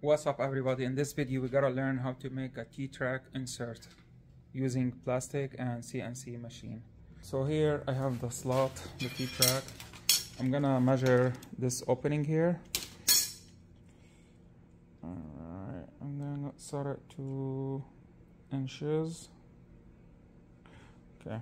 What's up everybody? In this video we gotta learn how to make a T-track insert using plastic and CNC machine. So here I have the slot, the T-track. I'm gonna measure this opening here. Alright, and then set it 2 inches. Okay.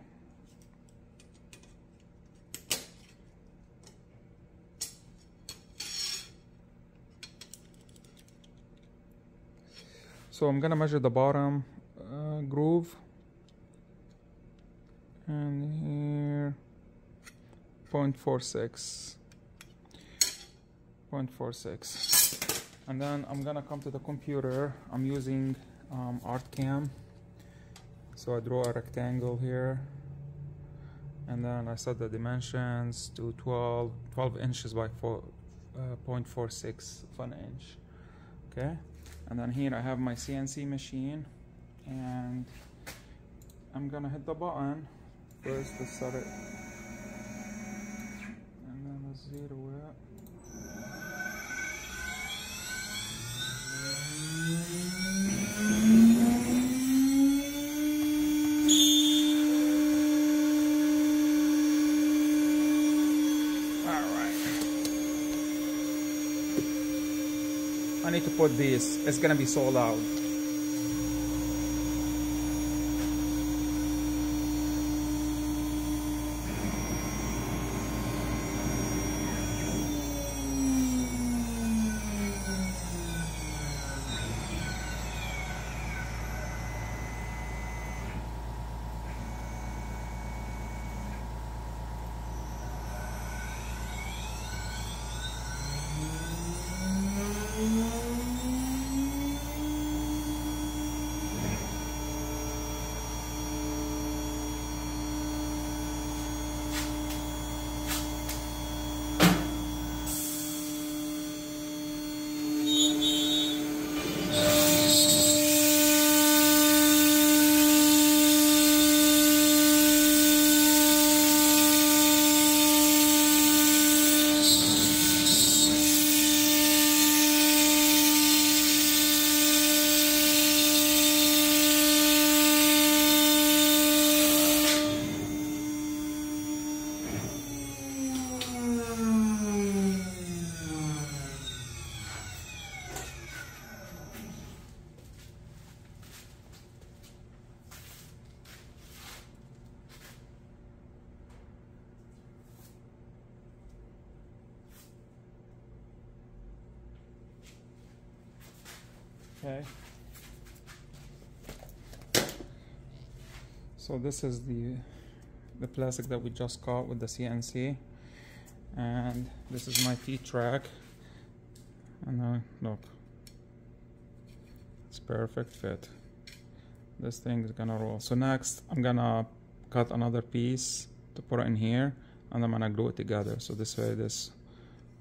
So I'm gonna measure the bottom groove, and here 0.46, and then I'm gonna come to the computer. I'm using ArtCam, so I draw a rectangle here, and then I set the dimensions to 12 inches by 0.46 of an inch. Okay. And then here I have my CNC machine, and I'm gonna hit the button first to set it, and then let's zero it. I need to put this, it's gonna be so loud. Okay, so this is the plastic that we just cut with the CNC, and this is my T-track, and look, it's perfect fit. This thing is gonna roll. So next I'm gonna cut another piece to put it in here, and I'm gonna glue it together, so this way this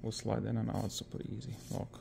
will slide in and out super easy. Look.